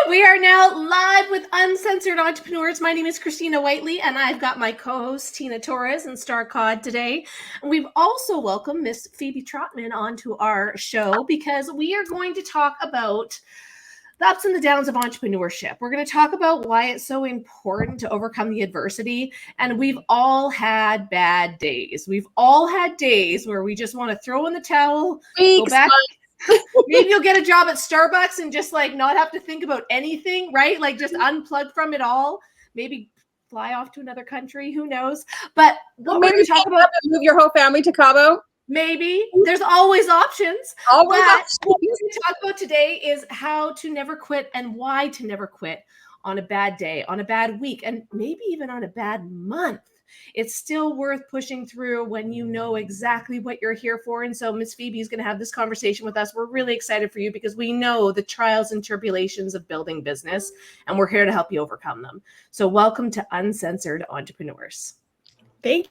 We are now live with Uncensored Entrepreneurs. My name is Christina Whiteley, and I've got my co-hosts Tina Torres and Starr today. And we've also welcomed Miss Phebe Trotman onto our show because we are going to talk about the ups and the downs of entrepreneurship. We're going to talk about why it's so important to overcome the adversity. And we've all had bad days. We've all had days where we just want to throw in the towel, go back. Maybe you'll get a job at Starbucks and just like not have to think about anything, right? Like just unplug from it all. Maybe fly off to another country. Who knows? But what we're going to talk about, move your whole family to Cabo. Maybe there's always options. Always options. What we're going to talk about today is how to never quit and why to never quit on a bad day, on a bad week, and maybe even on a bad month. It's still worth pushing through when you know exactly what you're here for. And so Miss Phebe is going to have this conversation with us. We're really excited for you because we know the trials and tribulations of building business, and we're here to help you overcome them. So welcome to Uncensored Entrepreneurs. Thank you.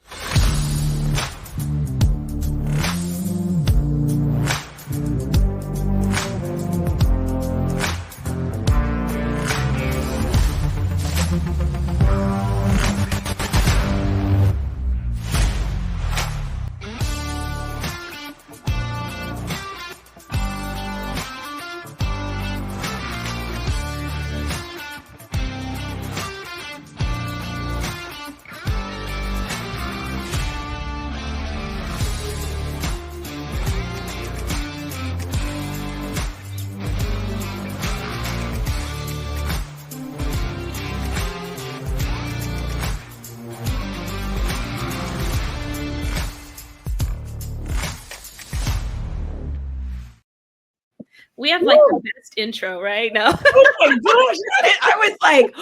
We have like the best intro, right? No. Oh my gosh. I was like,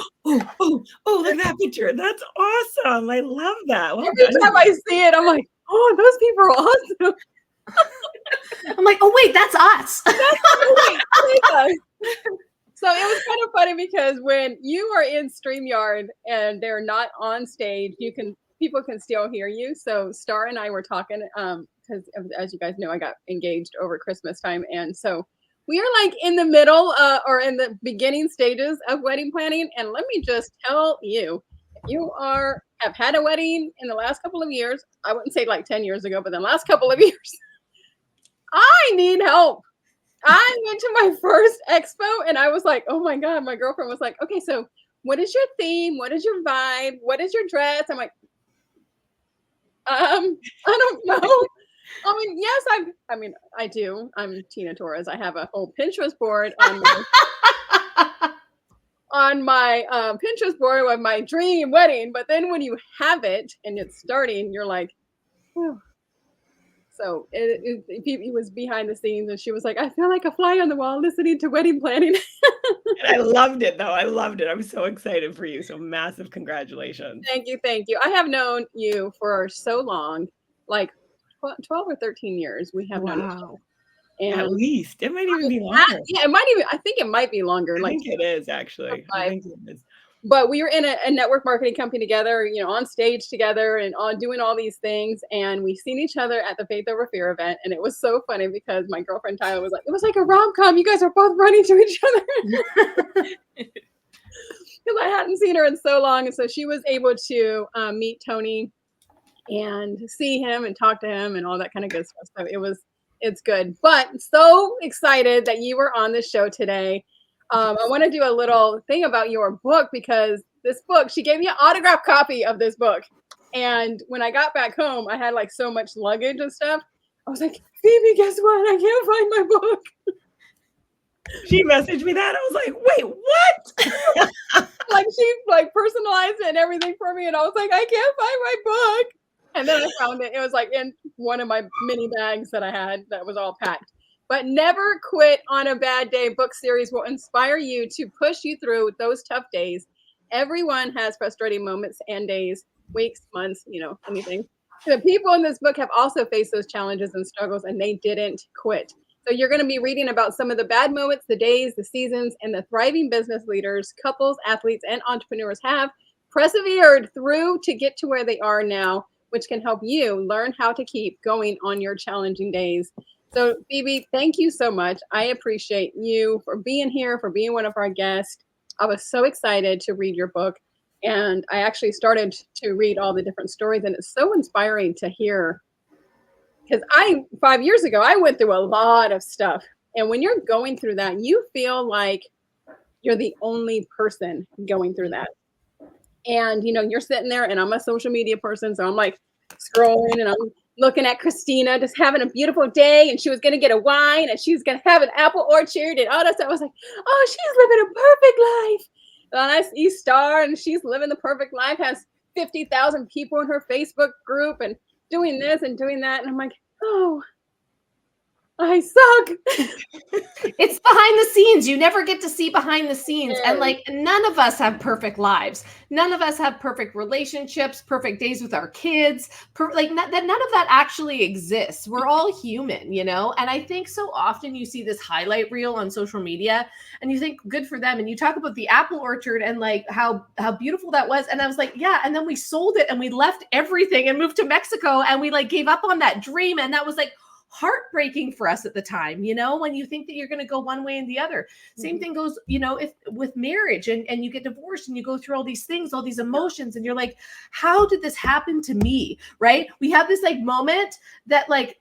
oh, look at that picture. That's awesome. I love that. Well Every time I see it, I'm like, oh, those people are awesome. I'm like, oh, wait, that's us. So it was kind of funny because when you are in StreamYard and they're not on stage, people can still hear you. So Starr and I were talking because as you guys know, I got engaged over Christmas time. And so we are like in the middle or in the beginning stages of wedding planning. And let me just tell you, if you have had a wedding in the last couple of years, I wouldn't say like 10 years ago, but the last couple of years, I need help. I went to my first expo and I was like, oh my God, my girlfriend was like, okay, so what is your theme? What is your vibe? What is your dress? I'm like, I don't know. I mean, yes, I do. I'm Tina Torres. I have a whole Pinterest board on my Pinterest board of my dream wedding. But then when you have it and it's starting, you're like, whew. So it was behind the scenes and she was like, I feel like a fly on the wall listening to wedding planning. I loved it though. I loved it. I'm so excited for you. So massive congratulations. Thank you. I have known you for so long, like 12 or 13 years. We have known each other. And at least it might even be longer. I think it might be longer. I think it is actually. I think it is. But we were in a network marketing company together, on stage together and doing all these things. And we seen each other at the Faith Over Fear event. And it was so funny because my girlfriend Tyler was like, it was like a rom-com. You guys are both running to each other. Because I hadn't seen her in so long. And so she was able to meet Tony and see him and talk to him and all that kind of good stuff. So it's good. But so excited that you were on the show today. I want to do a little thing about your book because this book, she gave me an autographed copy of this book. And when I got back home, I had like so much luggage and stuff. I was like, Phoebe, guess what? I can't find my book. She messaged me that. I was like, wait, what? Like she personalized it and everything for me. And I was like, I can't find my book. And then I found it. It was like in one of my mini bags that I had that was all packed. But Never Quit on a Bad Day book series will inspire you to push you through those tough days. Everyone has frustrating moments and days, weeks, months, anything. The people in this book have also faced those challenges and struggles, and they didn't quit. So you're going to be reading about some of the bad moments, the days, the seasons, and the thriving business leaders, couples, athletes, and entrepreneurs have persevered through to get to where they are now, which can help you learn how to keep going on your challenging days. So Phoebe, thank you so much. I appreciate you for being here, for being one of our guests. I was so excited to read your book. And I actually started to read all the different stories, and it's so inspiring to hear. Because 5 years ago, I went through a lot of stuff. And when you're going through that, you feel like you're the only person going through that. And, you're sitting there, and I'm a social media person. So I'm like scrolling, and I'm looking at Christina just having a beautiful day. And she was going to get a wine, and she was going to have an apple orchard and all that stuff. I was like, oh, she's living a perfect life. And I see Starr, and she's living the perfect life, has 50,000 people in her Facebook group and doing this and doing that. And I'm like, oh, I suck. It's behind the scenes. You never get to see behind the scenes. And like, none of us have perfect lives. None of us have perfect relationships, perfect days with our kids. None of that actually exists. We're all human, And I think so often you see this highlight reel on social media and you think good for them. And you talk about the apple orchard and like how beautiful that was. And I was like, yeah. And then we sold it and we left everything and moved to Mexico and we like gave up on that dream. And that was like heartbreaking for us at the time, when you think that you're going to go one way and the other. Same thing goes, if with marriage and you get divorced and you go through all these things, all these emotions, and you're like, how did this happen to me? Right? We have this like moment that like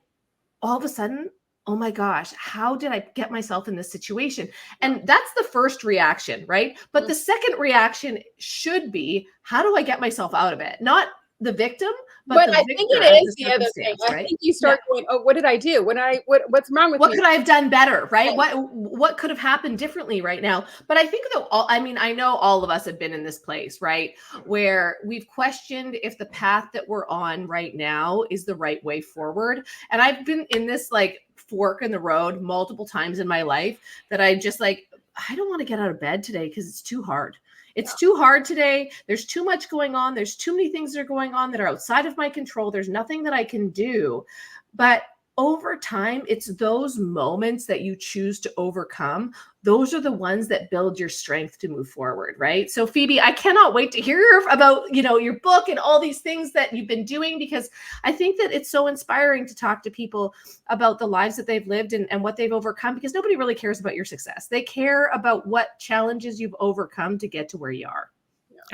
all of a sudden, oh my gosh, how did I get myself in this situation? And that's the first reaction, right? But the second reaction should be, how do I get myself out of it? Not the victim, but I think it is the other thing. Right? I think you start going, oh, what did I do? What's wrong with me? What could I have done better? Right? What could have happened differently right now? But I think though, I know all of us have been in this place, right? Where we've questioned if the path that we're on right now is the right way forward. And I've been in this like fork in the road multiple times in my life that I just like, I don't want to get out of bed today because it's too hard. It's too hard today. There's too much going on. There's too many things that are going on that are outside of my control. There's nothing that I can do. But over time, it's those moments that you choose to overcome. Those are the ones that build your strength to move forward, right? So Phoebe, I cannot wait to hear about, your book and all these things that you've been doing, because I think that it's so inspiring to talk to people about the lives that they've lived and what they've overcome, because nobody really cares about your success. They care about what challenges you've overcome to get to where you are.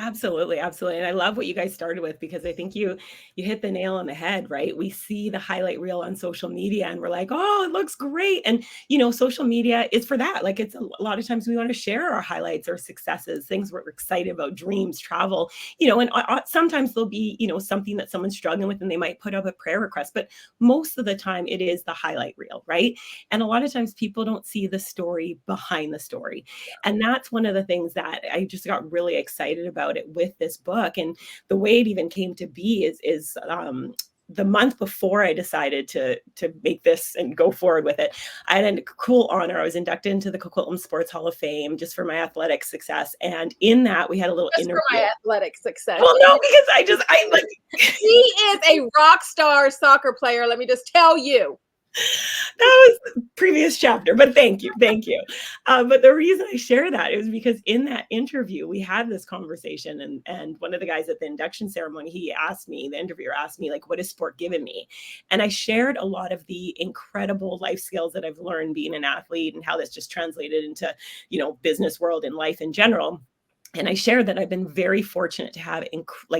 Absolutely. Absolutely. And I love what you guys started with, because I think you hit the nail on the head, right? We see the highlight reel on social media and we're like, oh, it looks great. And, social media is for that. Like, it's a lot of times we want to share our highlights, our successes, things we're excited about, dreams, travel, and sometimes there'll be, something that someone's struggling with and they might put up a prayer request, but most of the time it is the highlight reel, right? And a lot of times people don't see the story behind the story. And that's one of the things that I just got really excited about it with this book. And the way it even came to be is the month before I decided to make this and go forward with it, I had a cool honor. I was inducted into the Coquitlam Sports Hall of Fame just for my athletic success. And in that, we had a little just interview. For my athletic success. Well, no, because I like. He is a rock star soccer player. Let me just tell you. That was the previous chapter, but thank you. But the reason I share that is because in that interview, we had this conversation, and one of the guys at the induction ceremony, the interviewer asked me, like, what has sport given me? And I shared a lot of the incredible life skills that I've learned being an athlete and how that's just translated into, business world and life in general. And I shared that I've been very fortunate to have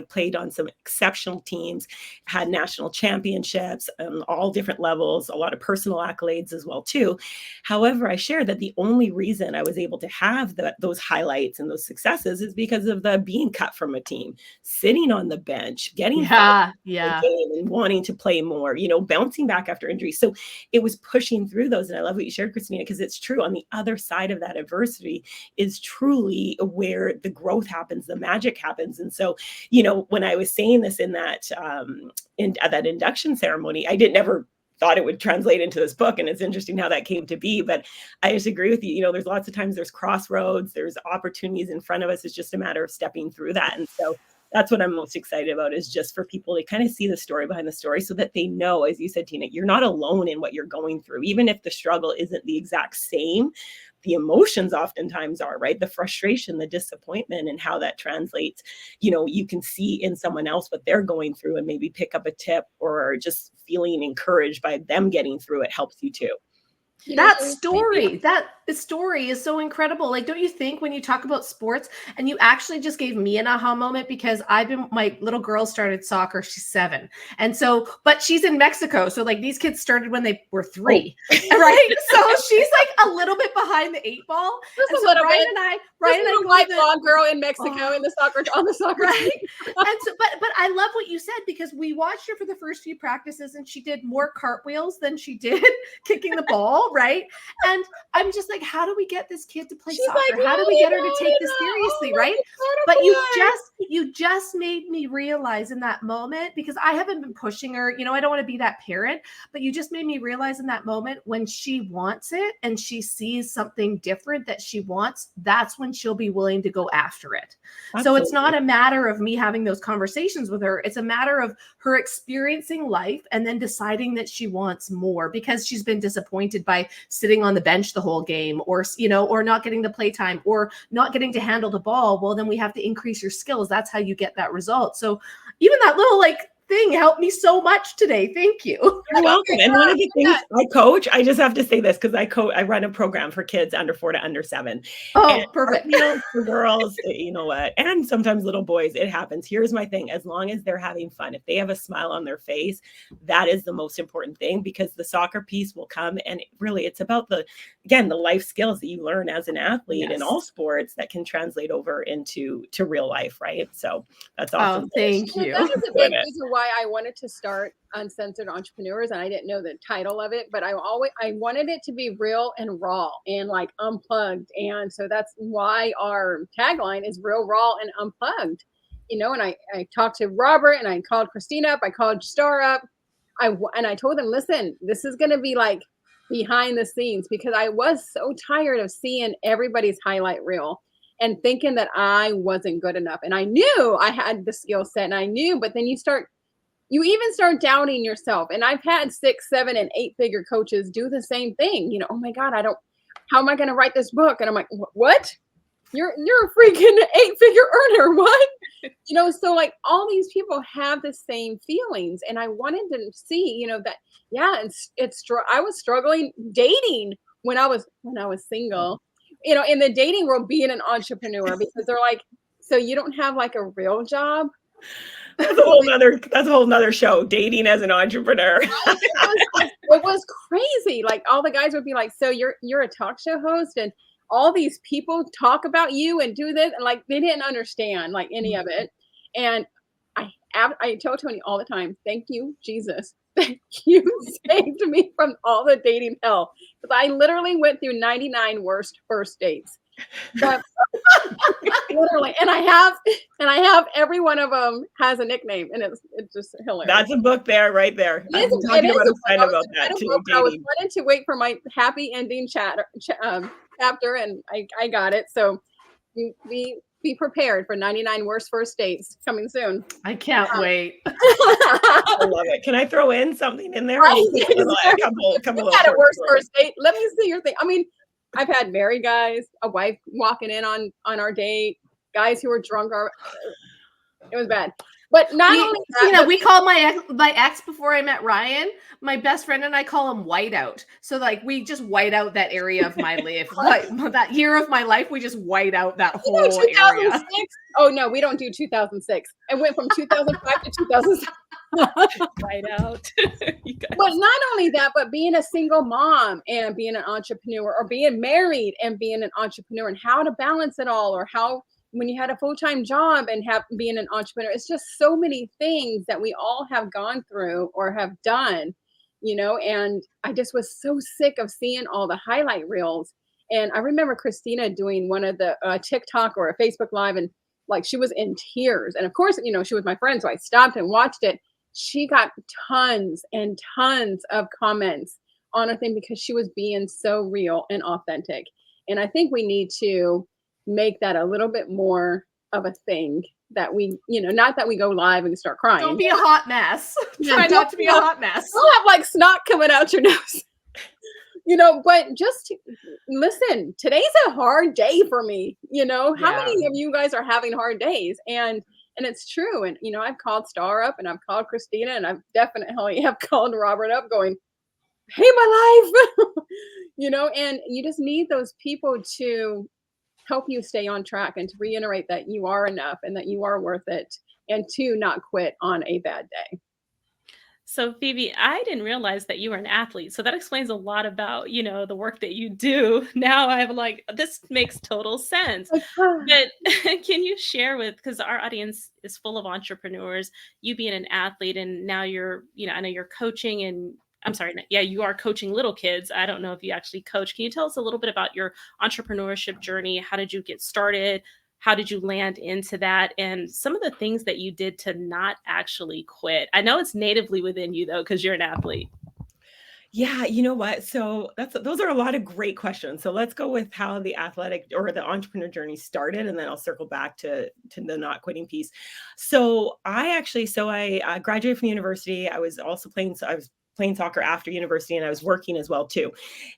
played on some exceptional teams, had national championships on all different levels, a lot of personal accolades as well too. However, I shared that the only reason I was able to have those highlights and those successes is because of the being cut from a team, sitting on the bench, getting the game and wanting to play more, bouncing back after injury. So it was pushing through those. And I love what you shared, Christina, because it's true. On the other side of that adversity is truly where the growth happens, the magic happens. And so, when I was saying this in that at that induction ceremony, I never thought it would translate into this book. And it's interesting how that came to be. But I just agree with you. There's lots of times there's crossroads, there's opportunities in front of us. It's just a matter of stepping through that. And so that's what I'm most excited about, is just for people to kind of see the story behind the story, so that they know, as you said, Tina, you're not alone in what you're going through. Even if the struggle isn't the exact same, the emotions oftentimes are, right? The frustration, the disappointment, and how that translates. You can see in someone else what they're going through and maybe pick up a tip, or just feeling encouraged by them getting through it helps you too. That story is so incredible. Like, don't you think when you talk about sports, and you actually just gave me an aha moment, because my little girl started soccer. She's 7. And so, but she's in Mexico. So like these kids started when they were 3, right? So she's like a little bit behind the 8 ball. Just and a so little Brian bit. and I, White blonde girl in Mexico in the soccer on the soccer right? team. And so, but I love what you said, because we watched her for the first few practices, and she did more cartwheels than she did kicking the ball, right? And I'm just like, how do we get this kid to play soccer? Like, how do we get her to take this seriously, right? But you just made me realize in that moment, because I haven't been pushing her, I don't want to be that parent, but you just made me realize in that moment, when she wants it and she sees something different that she wants, that's when she'll be willing to go after it. Absolutely. So it's not a matter of me having those conversations with her. It's a matter of her experiencing life and then deciding that she wants more, because she's been disappointed by sitting on the bench the whole game, or not getting the play time, or not getting to handle the ball. Well, then we have to increase your skills. That's how you get that result. So even that little thing helped me so much today. Thank you. You're welcome. And one of the things I coach, I just have to say this, because I run a program for kids under 4 to under 7. Oh, perfect. For girls, you know what? And sometimes little boys, it happens. Here's my thing. As long as they're having fun, if they have a smile on their face, that is the most important thing, because the soccer piece will come. And really, it's about the life skills that you learn as an athlete in all sports that can translate over into real life, right? So that's awesome. Oh, thank you. That is a big reason why I wanted to start Uncensored Entrepreneurs, and I didn't know the title of it, but I wanted it to be real and raw and unplugged. And so that's why our tagline is real, raw, and unplugged. And I talked to Robert, and I called Christina up, I called Starr up. I told them, listen, this is going to be behind the scenes, because I was so tired of seeing everybody's highlight reel and thinking that I wasn't good enough. And I knew I had the skill set, and I knew, but then you even start doubting yourself. And I've had 6, 7, and 8-figure coaches do the same thing. Oh my God, how am I going to write this book? And I'm like, what? You're a freaking 8-figure earner. What? So all these people have the same feelings. And I wanted to see, that, I was struggling dating when I was single, in the dating world, being an entrepreneur, because they're like, so you don't have a real job? That's a whole nother show, dating as an entrepreneur. It was crazy. All the guys would be like, so you're a talk show host, and all these people talk about you and do this, and they didn't understand any of it. And I tell Tony all the time, thank you, Jesus. Thank you, saved me from all the dating hell. Because I literally went through 99 worst first dates. But literally, and I have every one of them has a nickname, and it's just hilarious. That's a book right there. I've been talking about a friend about that too. I was wanting to wait for my happy ending chapter, and I got it. So be prepared for 99 worst first dates coming soon. I can't wait. I love it. Can I throw in something in there? A couple had a worst first date. Let me see your thing. I mean, I've had married guys, a wife walking in on our date, guys who were drunk. It was bad. But not only that, we called my ex before I met Ryan. My best friend and I call him whiteout. So we just white out that area of my life. That year of my life, we just white out that whole area. Oh no, we don't do 2006. It went from 2005 to 2006. White out. But not only that, but being a single mom and being an entrepreneur, or being married and being an entrepreneur, and how to balance it all, or how when you had a full-time job and being an entrepreneur, it's just so many things that we all have gone through or have done, and I just was so sick of seeing all the highlight reels. And I remember Christina doing one of the TikTok or a Facebook Live, and she was in tears. And of course, she was my friend, so I stopped and watched it. She got tons and tons of comments on her thing, because she was being so real and authentic. And I think we need to make that a little bit more of a thing, that we, not that we go live and start crying. Don't be a hot mess. Try not to be a hot mess. Don't have snot coming out your nose. but listen, today's a hard day for me. How Yeah. many of you guys are having hard days? And it's true. And, I've called Starr up and I've called Christina and I've definitely have called Robert up going, hey, my life, and you just need those people to help you stay on track and to reiterate that you are enough and that you are worth it and to not quit on a bad day. So Phoebe, I didn't realize that you were an athlete. So that explains a lot about, the work that you do. Now I'm like, this makes total sense. Like, ah. But can you share because our audience is full of entrepreneurs, you being an athlete and now you're, I know you're coaching and I'm sorry, yeah, you are coaching little kids. I don't know if you actually coach. Can you tell us a little bit about your entrepreneurship journey? How did you get started? How did you land into that? And some of the things that you did to not actually quit. I know it's natively within you though, because you're an athlete. Yeah, you know what? So those are a lot of great questions. So let's go with how the athletic or the entrepreneur journey started, and then I'll circle back to the not quitting piece. So I graduated from university. I was also playing. So I was playing soccer after university, and I was working as well too.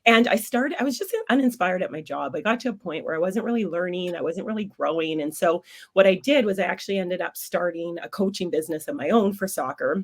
And I was just uninspired at my job. I got to a point where I wasn't really learning, I wasn't really growing. And so what I did was I actually ended up starting a coaching business of my own for soccer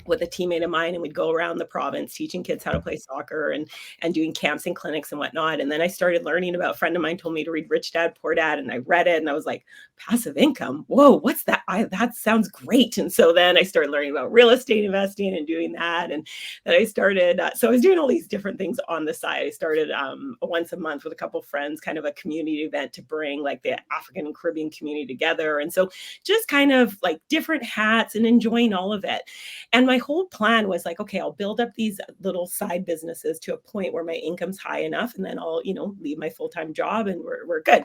with a teammate of mine, and we'd go around the province teaching kids how to play soccer and doing camps and clinics and whatnot. And then I started learning about, a friend of mine told me to read Rich Dad, Poor Dad, and I read it and I was like, passive income. Whoa, what's that? That sounds great. And so then I started learning about real estate investing and doing that. And then I started, so I was doing all these different things on the side. I started once a month with a couple of friends, kind of a community event to bring like the African and Caribbean community together. And so just kind of like different hats and enjoying all of it. And my whole plan was like, okay, I'll build up these little side businesses to a point where my income's high enough, and then I'll, leave my full-time job and we're good.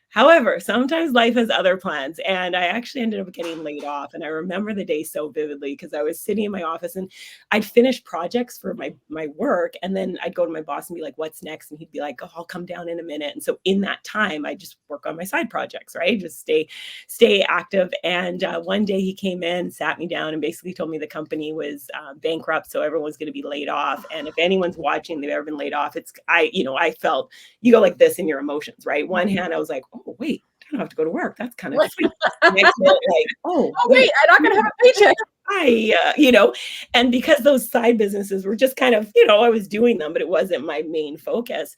However, sometimes life has other plans, and I actually ended up getting laid off. And I remember the day so vividly because I was sitting in my office and I'd finish projects for my work, and then I'd go to my boss and be like, "What's next?" And he'd be like, "Oh, I'll come down in a minute." And so in that time, I just work on my side projects, right? Just stay active. And one day he came in, sat me down, and basically told me the company was bankrupt, so everyone was going to be laid off. And if anyone's watching, they've ever been laid off, I felt, you go like this in your emotions, right? One hand, I was like, oh, wait, I don't have to go to work. That's kind of sweet. Next minute, like, oh wait, I'm not going to have a paycheck. And because those side businesses were just kind of, I was doing them, but it wasn't my main focus.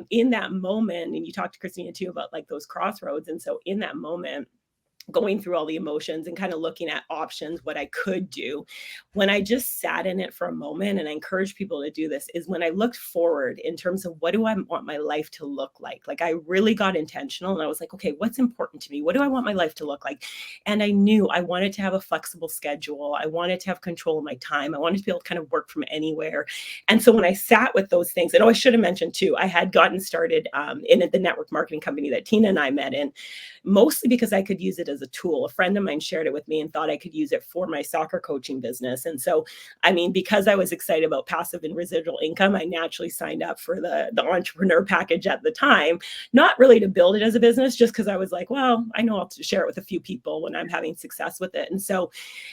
In that moment, and you talked to Christina too about like those crossroads. And so in that moment, going through all the emotions and kind of looking at options, what I could do, when I just sat in it for a moment, and I encourage people to do this, is when I looked forward in terms of what do I want my life to look like? Like I really got intentional and I was like, okay, what's important to me? What do I want my life to look like? And I knew I wanted to have a flexible schedule. I wanted to have control of my time. I wanted to be able to kind of work from anywhere. And so when I sat with those things, and I should have mentioned too, I had gotten started in the network marketing company that Tina and I met in, mostly because I could use it as a tool. A friend of mine shared it with me and thought I could use it for my soccer coaching business. And so, because I was excited about passive and residual income, I naturally signed up for the entrepreneur package at the time, not really to build it as a business, just because I was like, well, I know I'll share it with a few people when I'm having success with it. And so,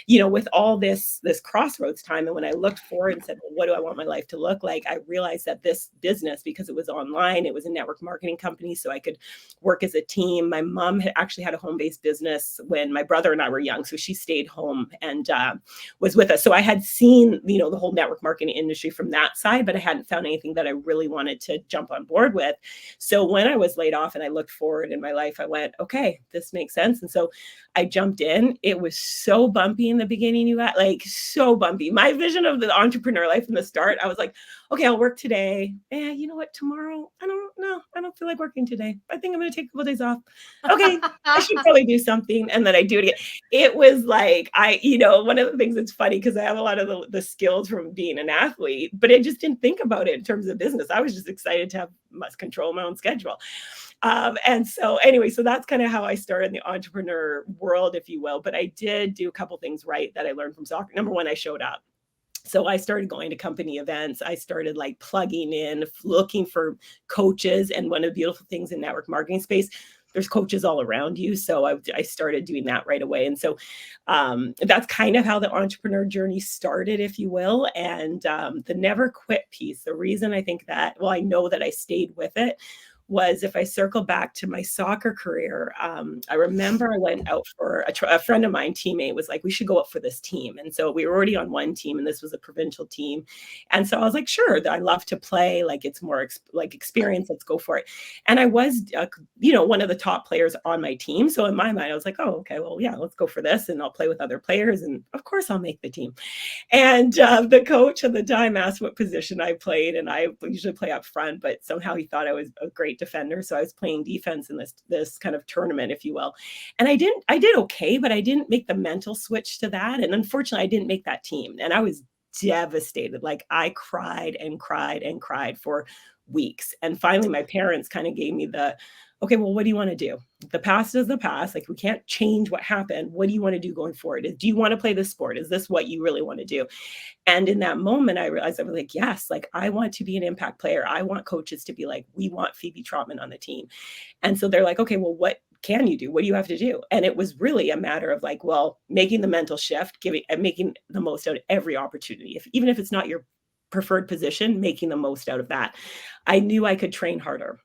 with all this crossroads time, and when I looked forward and said, well, what do I want my life to look like? I realized that this business, because it was online, it was a network marketing company, so I could work as a team. My mom had actually had a home-based business when my brother and I were young, so she stayed home and was with us. So I had seen, the whole network marketing industry from that side, but I hadn't found anything that I really wanted to jump on board with. So when I was laid off and I looked forward in my life, I went, okay, this makes sense. And so I jumped in. It was so bumpy in the beginning, you got like so bumpy. My vision of the entrepreneur life from the start, I was like, okay, I'll work today. You know what? Tomorrow, I don't feel like working today. I think I'm going to take a couple of days off. Okay, I should probably do something. And then I do it again. It was like, one of the things that's funny, because I have a lot of the skills from being an athlete, but I just didn't think about it in terms of business. I was just excited to must control my own schedule. And so anyway, so that's kind of how I started in the entrepreneur world, if you will. But I did do a couple things right that I learned from soccer. Number one, I showed up. So I started going to company events. I started like plugging in, looking for coaches. And one of the beautiful things in network marketing space, there's coaches all around you. So I started doing that right away. And so that's kind of how the entrepreneur journey started, if you will. And the never quit piece, the reason I think that, well, I know that I stayed with it, was if I circle back to my soccer career, I remember I went out for a friend of mine, teammate, was like, we should go out for this team. And so we were already on one team, and this was a provincial team. And so I was like, sure, I love to play. Like, it's more like experience. Let's go for it. And I was, one of the top players on my team. So in my mind, I was like, oh, okay, well, yeah, let's go for this, and I'll play with other players. And of course, I'll make the team. And the coach at the time asked what position I played, and I usually play up front, but somehow he thought I was a great defender. So I was playing defense in this kind of tournament, if you will. And I did okay, but I didn't make the mental switch to that. And unfortunately, I didn't make that team. And I was devastated. Like, I cried and cried and cried for weeks. And finally, my parents kind of gave me okay, well, what do you want to do? The past is the past. Like, we can't change what happened. What do you want to do going forward? Do you want to play this sport? Is this what you really want to do? And in that moment, I realized, I was like, yes, like, I want to be an impact player. I want coaches to be like, we want Phebe Trotman on the team. And so they're like, okay, well, what can you do? What do you have to do? And it was really a matter of like, well, making the mental shift, making the most out of every opportunity. Even if it's not your preferred position, making the most out of that. I knew I could train harder.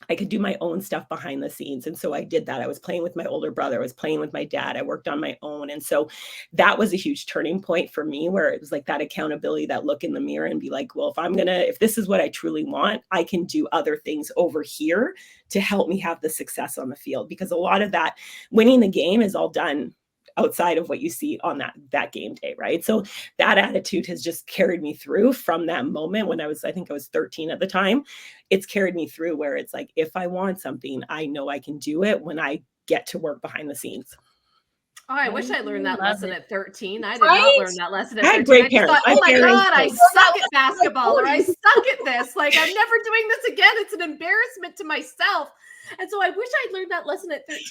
I could do my own stuff behind the scenes. And so I did that. I was playing with my older brother. I was playing with my dad. I worked on my own. And so that was a huge turning point for me, where it was like that accountability, that look in the mirror and be like, well, if this is what I truly want, I can do other things over here to help me have the success on the field. Because a lot of that winning the game is all done outside of what you see on that game day, right? So that attitude has just carried me through from that moment when I think I was 13 at the time. It's carried me through where it's like, if I want something, I know I can do it when I get to work behind the scenes. Oh, I wish I learned that lesson at 13. I did Right? not learn that lesson at I 13. had great I just parents. thought, oh my parents God, I did. suck at basketball, or I suck at this. Like, I'm never doing this again. It's an embarrassment to myself. And so I wish I'd learned that lesson at 13.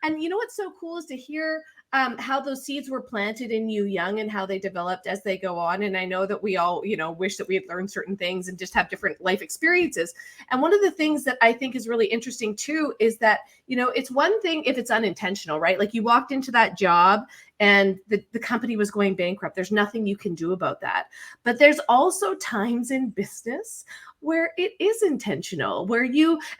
And you know what's so cool is to hear how those seeds were planted in you young and how they developed as they go on. And I know that we all, wish that we had learned certain things and just have different life experiences. And one of the things that I think is really interesting too is that, it's one thing if it's unintentional, right? Like, you walked into that job and the company was going bankrupt. There's nothing you can do about that. But there's also times in business where it is intentional,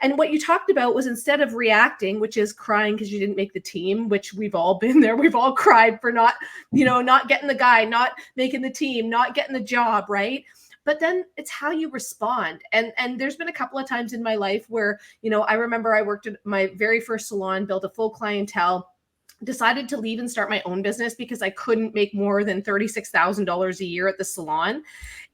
and what you talked about was, instead of reacting, which is crying because you didn't make the team, which we've all been there. We've all cried for not getting the guy, not making the team, not getting the job, right? But then it's how you respond. And there's been a couple of times in my life where, I remember I worked at my very first salon, built a full clientele, decided to leave and start my own business because I couldn't make more than $36,000 a year at the salon.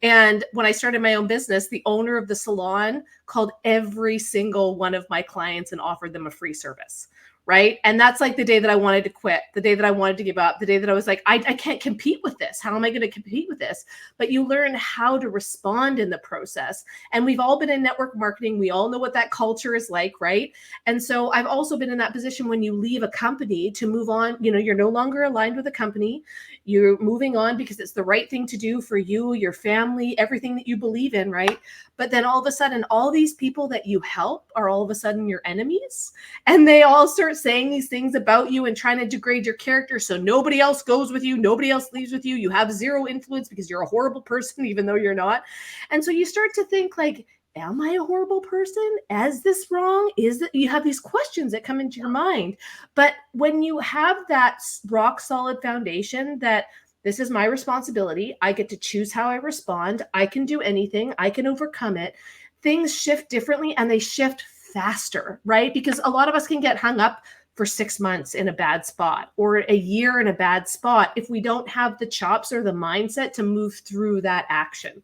And when I started my own business, the owner of the salon called every single one of my clients and offered them a free service. Right. And that's like the day that I wanted to quit, the day that I wanted to give up, the day that I was like, I can't compete with this. How am I going to compete with this? But you learn how to respond in the process. And we've all been in network marketing. We all know what that culture is like. Right. And so I've also been in that position when you leave a company to move on, you're no longer aligned with a company. You're moving on because it's the right thing to do for you, your family, everything that you believe in. Right. But then all of a sudden, all these people that you help are all of a sudden your enemies. And they all start saying these things about you and trying to degrade your character. So nobody else goes with you. Nobody else leaves with you. You have zero influence because you're a horrible person, even though you're not. And so you start to think like, am I a horrible person? Is this wrong? You have these questions that come into your mind. But when you have that rock solid foundation that this is my responsibility, I get to choose how I respond, I can do anything, I can overcome it, things shift differently and they shift faster, right? Because a lot of us can get hung up for 6 months in a bad spot or a year in a bad spot if we don't have the chops or the mindset to move through that action.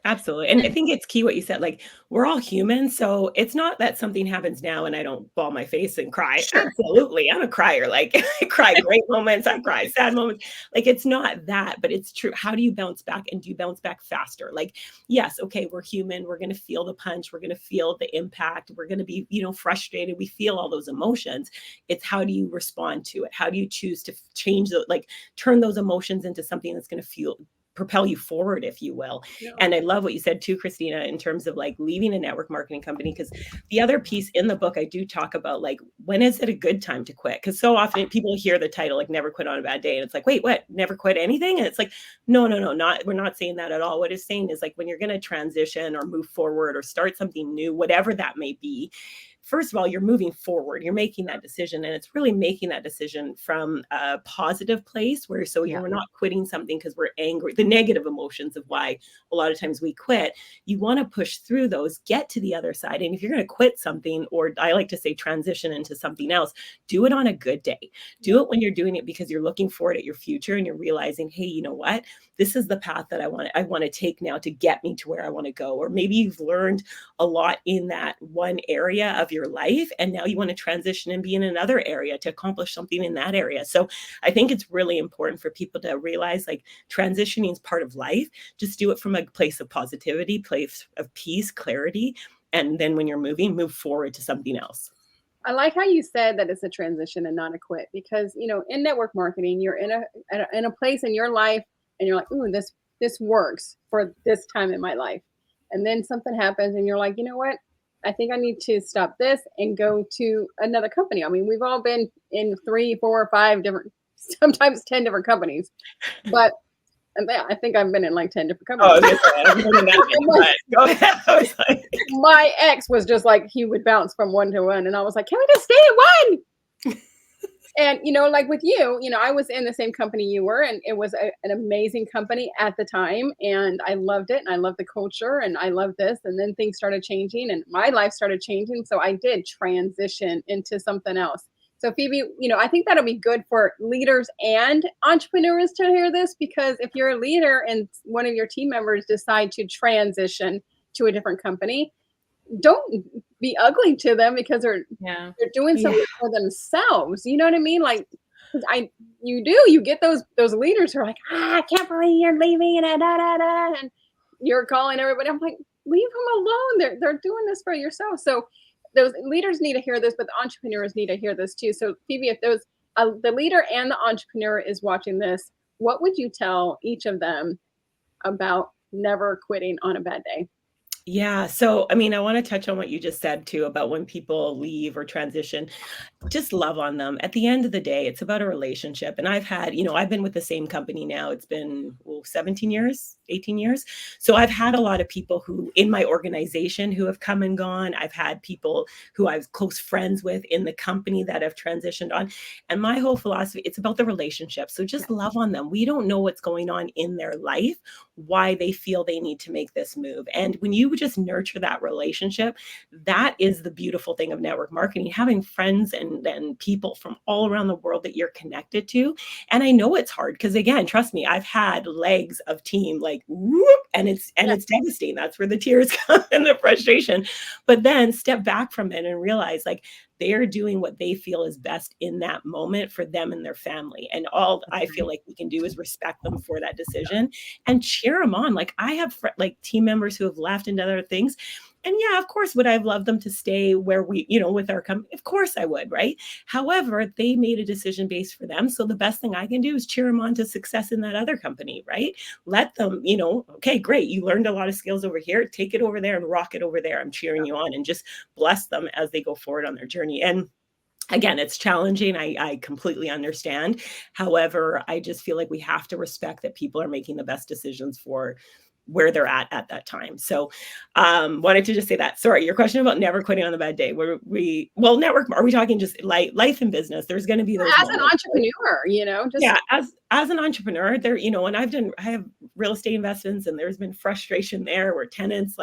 Absolutely. And I think it's key what you said, like, we're all human. So it's not that something happens now and I don't ball my face and cry. Sure. Absolutely. I'm a crier. Like, I cry great moments. I cry sad moments. Like, it's not that, but it's true. How do you bounce back, and do you bounce back faster? Like, yes, okay, we're human. We're going to feel the punch. We're going to feel the impact. We're going to be, frustrated. We feel all those emotions. It's how do you respond to it? How do you choose to change turn those emotions into something that's going to propel you forward, if you will. Yeah. And I love what you said too, Christina, in terms of like leaving a network marketing company, because the other piece in the book, I do talk about like, when is it a good time to quit? Because so often people hear the title, like Never Quit on a Bad Day. And it's like, wait, what? Never quit anything? And it's like, no, we're not saying that at all. What it's saying is like, when you're going to transition or move forward or start something new, whatever that may be, first of all, you're moving forward, you're making that decision, and it's really making that decision from a positive place where, so you're not quitting something because we're angry, the negative emotions of why a lot of times we quit. You want to push through those, get to the other side. And if you're going to quit something, or I like to say transition into something else, do it on a good day. Do it when you're doing it because you're looking forward at your future and you're realizing, hey, you know what? This is the path that I want to take now to get me to where I want to go. Or maybe you've learned a lot in that one area of your life, and now you want to transition and be in another area to accomplish something in that area. So I think it's really important for people to realize like transitioning is part of life. Just do it from a place of positivity, place of peace, clarity. And then when you're moving, move forward to something else. I like how you said that it's a transition and not a quit, because, you know, in network marketing, you're in a place in your life and you're like, ooh, this works for this time in my life. And then something happens and you're like, you know what? I think I need to stop this and go to another company. I mean, we've all been in 3, 4, 5 different, sometimes 10 different companies, but I think I've been in like 10 different companies. Go ahead. I was like, my ex was just like, he would bounce from one to one. And I was like, can we just stay at one? And, you know, like with you, you know, I was in the same company you were, and it was an amazing company at the time. And I loved it. And I loved the culture and I loved this. And then things started changing and my life started changing. So I did transition into something else. So Phoebe, you know, I think that'll be good for leaders and entrepreneurs to hear this, because if you're a leader and one of your team members decide to transition to a different company, don't be ugly to them because they're doing something for themselves. You know what I mean? Like, you get those leaders who are like, I can't believe you're leaving, and you're calling everybody. I'm like, leave them alone. They're doing this for yourself. So those leaders need to hear this, but the entrepreneurs need to hear this too. So Phoebe, if the leader and the entrepreneur is watching this, what would you tell each of them about never quitting on a bad day? Yeah. So, I mean, I want to touch on what you just said too about when people leave or transition, just love on them. At the end of the day, it's about a relationship. And I've been with the same company now. It's been 17 years, 18 years. So I've had a lot of people who in my organization who have come and gone. I've had people who I was close friends with in the company that have transitioned on. And my whole philosophy, it's about the relationship. So just love on them. We don't know what's going on in their life, why they feel they need to make this move. And when you just nurture that relationship, that is the beautiful thing of network marketing, having friends and people from all around the world that you're connected to. And I know it's hard because, again, trust me, I've had legs of team like whoop, and it's devastating. That's where the tears come and the frustration. But then step back from it and realize like they're doing what they feel is best in that moment for them and their family. And all I feel like we can do is respect them for that decision and cheer them on. Like I have like team members who have left into other things. And yeah, of course, would I have loved them to stay where we, with our company? Of course I would, right? However, they made a decision based for them. So the best thing I can do is cheer them on to success in that other company, right? Let them, okay, great. You learned a lot of skills over here. Take it over there and rock it over there. I'm cheering you on, and just bless them as they go forward on their journey. And again, it's challenging. I completely understand. However, I just feel like we have to respect that people are making the best decisions for where they're at that time. So wanted to just say that. Sorry, your question about never quitting on a bad day. Are we talking just life and business? There's going to be those as an entrepreneur, as an entrepreneur there, and I have real estate investments, and there's been frustration there where tenants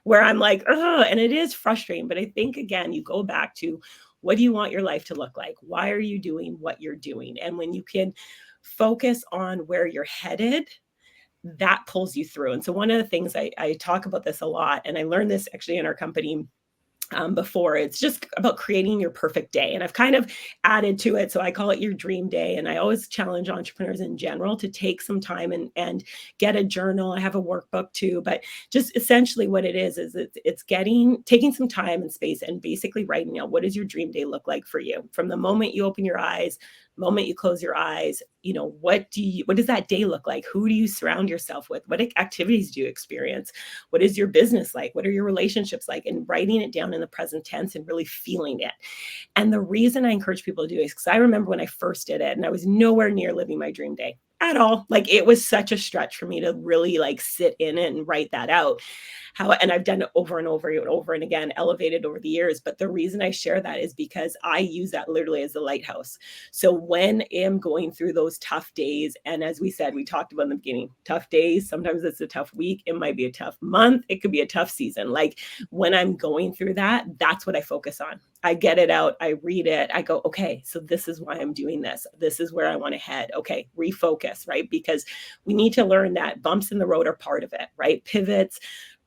where I'm like, oh, and it is frustrating. But I think, again, you go back to, what do you want your life to look like? Why are you doing what you're doing? And when you can focus on where you're headed, that pulls you through. And so one of the things I talk about this a lot, and I learned this actually in our company before, it's just about creating your perfect day. And I've kind of added to it. So I call it your dream day. And I always challenge entrepreneurs in general to take some time and get a journal. I have a workbook too, but just essentially what it is it's taking some time and space and basically writing out, what does your dream day look like for you? From the moment you open your eyes, moment you close your eyes, what does that day look like? Who do you surround yourself with? What activities do you experience? What is your business like? What are your relationships like? And writing it down in the present tense and really feeling it. And the reason I encourage people to do it is because I remember when I first did it and I was nowhere near living my dream day at all. Like, it was such a stretch for me to really like sit in it and write that out. And I've done it over and over and over and again, elevated over the years. But the reason I share that is because I use that literally as a lighthouse. So when I'm going through those tough days, and as we said, we talked about in the beginning, tough days, sometimes it's a tough week, it might be a tough month, it could be a tough season. Like, when I'm going through that, that's what I focus on. I get it out, I read it, I go, okay, so this is why I'm doing this. This is where I want to head. Okay, refocus, right? Because we need to learn that bumps in the road are part of it, right? Pivots,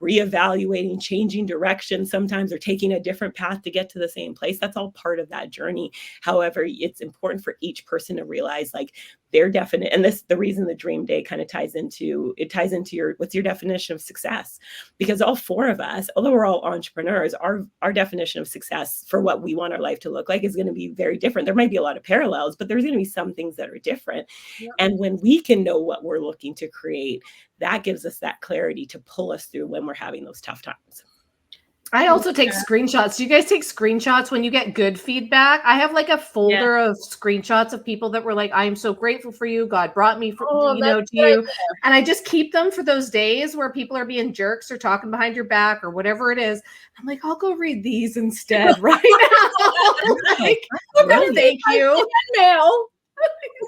reevaluating, changing direction sometimes, or taking a different path to get to the same place. That's all part of that journey. However, it's important for each person to realize like their definite, and the reason the dream day kind of ties into what's your definition of success? Because all four of us, although we're all entrepreneurs, our definition of success for what we want our life to look like is going to be very different. There might be a lot of parallels, but there's going to be some things that are different. Yeah. And when we can know what we're looking to create, that gives us that clarity to pull us through when we're having those tough times. I also take screenshots. Do you guys take screenshots when you get good feedback? I have like a folder of screenshots of people that were like, I am so grateful for you. God brought me to you. And I just keep them for those days where people are being jerks or talking behind your back or whatever it is. I'm like, I'll go read these instead right now. Like, thank you. Mail.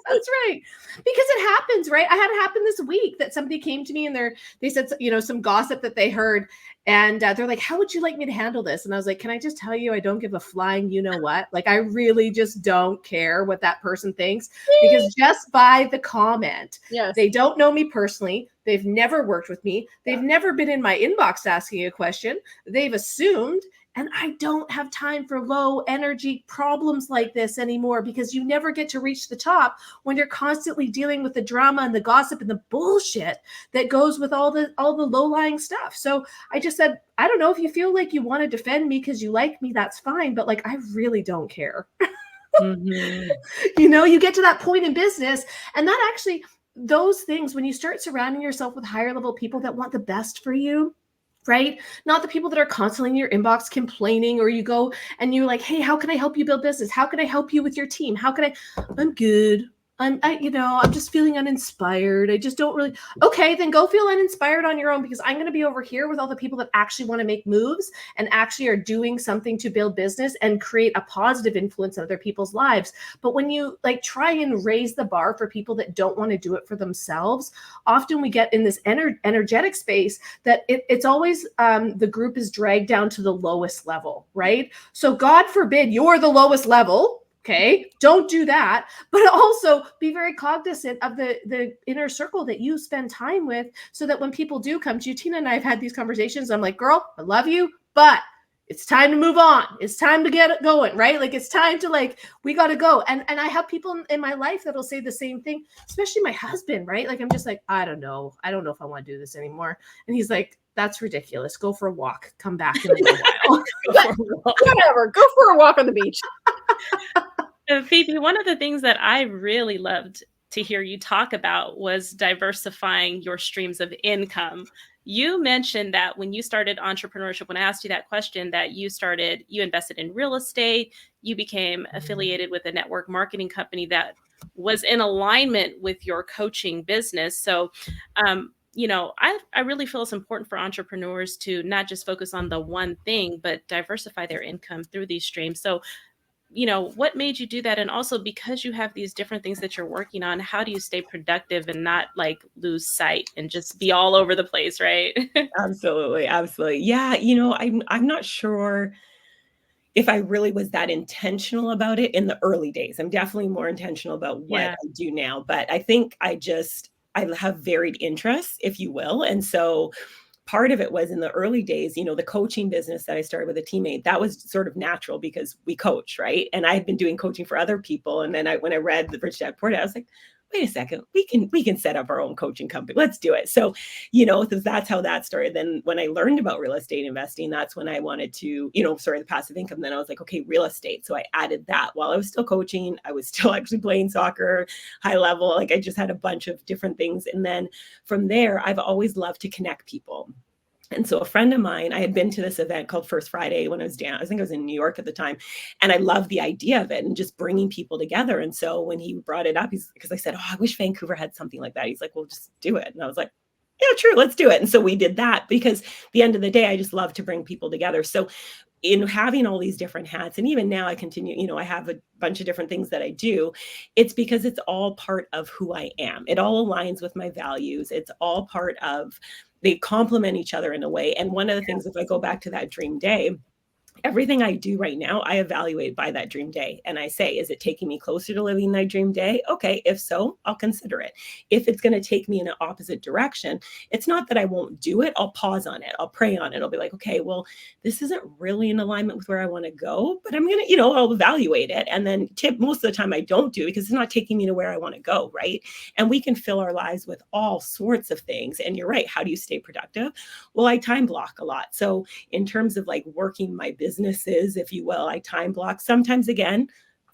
That's right. Because it happens, right? I had it happen this week that somebody came to me and they said, some gossip that they heard. And they're like, how would you like me to handle this? And I was like, can I just tell you, I don't give a flying, you know what? Like, I really just don't care what that person thinks, because just by the comment, they don't know me personally. They've never worked with me. They've never been in my inbox asking a question. They've assumed. And I don't have time for low energy problems like this anymore, because you never get to reach the top when you're constantly dealing with the drama and the gossip and the bullshit that goes with all the low-lying stuff. So I just said, I don't know, if you feel like you want to defend me because you like me, that's fine. But like, I really don't care. Mm-hmm. You get to that point in business, and that actually, those things, when you start surrounding yourself with higher level people that want the best for you, right? Not the people that are constantly in your inbox complaining, or you go and you're like, hey, how can I help you build business? How can I help you with your team? I'm good. I'm just feeling uninspired. I just don't really. Okay, then go feel uninspired on your own, because I'm going to be over here with all the people that actually want to make moves and actually are doing something to build business and create a positive influence on other people's lives. But when you like try and raise the bar for people that don't want to do it for themselves, often we get in this energetic space that it's always the group is dragged down to the lowest level, right? So God forbid you're the lowest level. Okay, don't do that, but also be very cognizant of the inner circle that you spend time with, so that when people do come to you, Tina and I have had these conversations. I'm like, girl, I love you, but it's time to move on. It's time to get it going, right? Like, it's time to we got to go. And I have people in my life that'll say the same thing, especially my husband, right? Like, I'm just like, I don't know if I want to do this anymore. And he's like, that's ridiculous. Go for a walk. Come back in a little while. Whatever. Go for a walk on the beach. Phoebe, one of the things that I really loved to hear you talk about was diversifying your streams of income. You mentioned that when you started entrepreneurship, when I asked you that question, that you invested in real estate, you became affiliated with a network marketing company that was in alignment with your coaching business. So, I really feel it's important for entrepreneurs to not just focus on the one thing, but diversify their income through these streams. So, what made you do that? And also, because you have these different things that you're working on, how do you stay productive and not lose sight and just be all over the place, right? Absolutely. Absolutely. Yeah. I'm not sure if I really was that intentional about it in the early days. I'm definitely more intentional about what I do now, but I think I have varied interests, if you will. And so part of it was in the early days, the coaching business that I started with a teammate, that was sort of natural because we coach, right? And I had been doing coaching for other people. And then when I read the Rich Dad Poor Dad, I was like, wait a second, we can set up our own coaching company. Let's do it. So, you know, that's how that started. Then when I learned about real estate investing, that's when I wanted to, you know, the passive income. Then I was like, okay, real estate. So I added that while I was still coaching. I was still actually playing soccer, high level. Like I just had a bunch of different things. And then from there, I've always loved to connect people. And so a friend of mine, I had been to this event called First Friday when I was down, I think I was in New York at the time. And I loved the idea of it and just bringing people together. And so when he brought it up, because I said, oh, I wish Vancouver had something like that. He's like, well, just do it. And I was like, yeah, true, let's do it. And so we did that because at the end of the day, I just love to bring people together. So in having all these different hats, and even now I continue, you know, I have a bunch of different things that I do. It's because it's all part of who I am. It all aligns with my values. It's all part of, they complement each other in a way. And one of the things, if I go back to that dream day, everything I do right now, I evaluate by that dream day. And I say, is it taking me closer to living that dream day? Okay, if so, I'll consider it. If it's going to take me in an opposite direction, it's not that I won't do it. I'll pause on it. I'll pray on it. I'll be like, okay, well, this isn't really in alignment with where I want to go, but I'm going to, you know, I'll evaluate it. And then most of the time I don't do because it's not taking me to where I want to go, right? And we can fill our lives with all sorts of things. And you're right. How do you stay productive? Well, I time block a lot. So in terms of like working my businesses, if you will, I time block. Sometimes again,